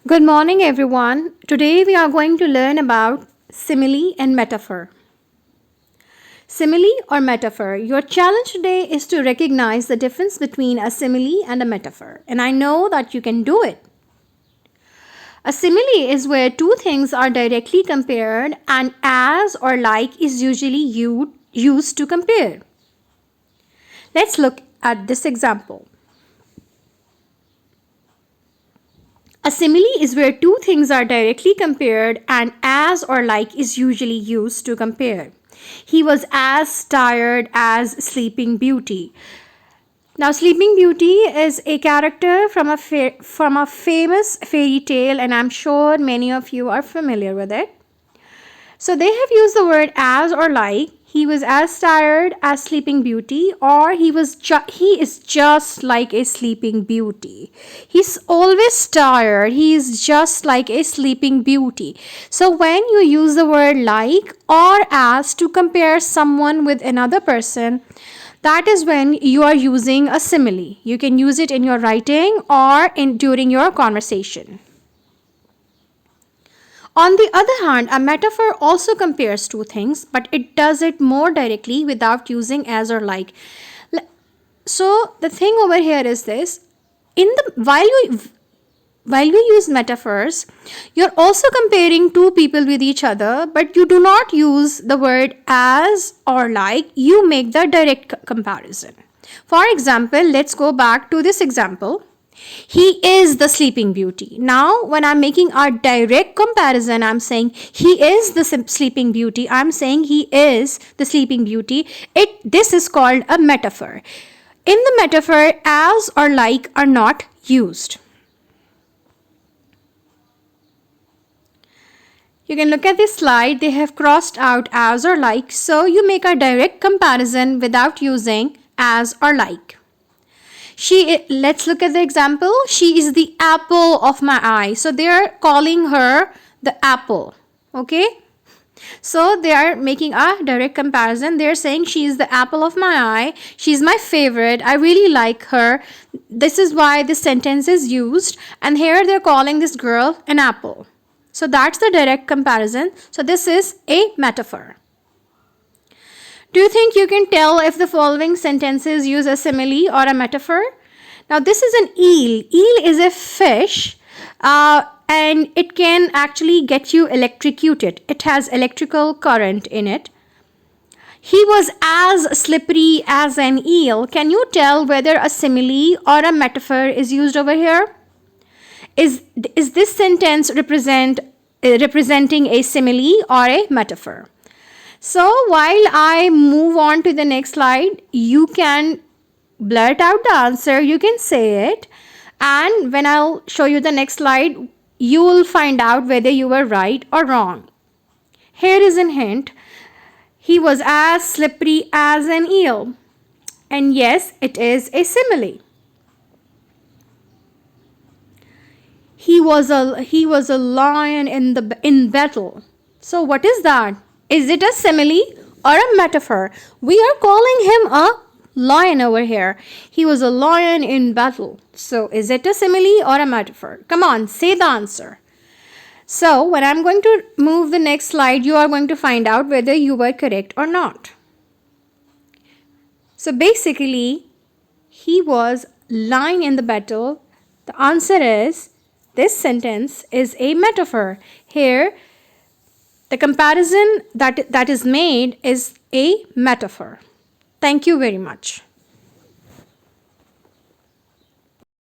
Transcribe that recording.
Good morning, everyone. Today we are going to learn about simile and metaphor. Simile or metaphor. Your challenge today is to recognize the difference between a simile and a metaphor, and I know that you can do it. A simile is where two things are directly compared, and as or like is usually used to compare. Let's look at this example. A simile is where two things are directly compared and as or like is usually used to compare. He was as tired as Sleeping Beauty. Now, Sleeping Beauty is a character from a famous fairy tale, and I'm sure many of you are familiar with it. So they have used the word as or like. He was as tired as Sleeping Beauty, or he is just like a Sleeping Beauty. He's always tired. He is just like a Sleeping Beauty. So when you use the word like or as to compare someone with another person, that is when you are using a simile. You can use it in your writing or during your conversation. On the other hand, a metaphor also compares two things, but it does it more directly without using as or like. So the thing over here is this: while you use metaphors, you're also comparing two people with each other, but you do not use the word as or like. You make the direct comparison. For example, let's go back to this example. He is the Sleeping Beauty. Now, when I'm making a direct comparison, I'm saying he is the Sleeping Beauty. I'm saying he is the Sleeping Beauty. This is called a metaphor. In the metaphor, as or like are not used. You can look at this slide. They have crossed out as or like, so you make a direct comparison without using as or like. Let's look at the example. She is the apple of my eye. So they are calling her the apple. Okay. So they are making a direct comparison. They're saying she is the apple of my eye. She's my favorite. I really like her. This is why this sentence is used. And here they're calling this girl an apple. So that's the direct comparison. So this is a metaphor. Do you think you can tell if the following sentences use a simile or a metaphor? Now, this is an eel. Eel is a fish and it can actually get you electrocuted. It has electrical current in it. He was as slippery as an eel. Can you tell whether a simile or a metaphor is used over here? Is this sentence representing a simile or a metaphor? So while I move on to the next slide, you can blurt out the answer, you can say it, and when I'll show you the next slide, you will find out whether you were right or wrong. Here is a hint. He was as slippery as an eel. And yes, it is a simile. He was a lion in battle. So what is that? Is it a simile or a metaphor? We are calling him a lion over here. He was a lion in battle. So is it a simile or a metaphor? Come on, say the answer. So when I'm going to move the next slide, you are going to find out whether you were correct or not. So basically, he was lying in the battle. The answer is, this sentence is a metaphor. Here, the comparison that is made is a metaphor. Thank you very much.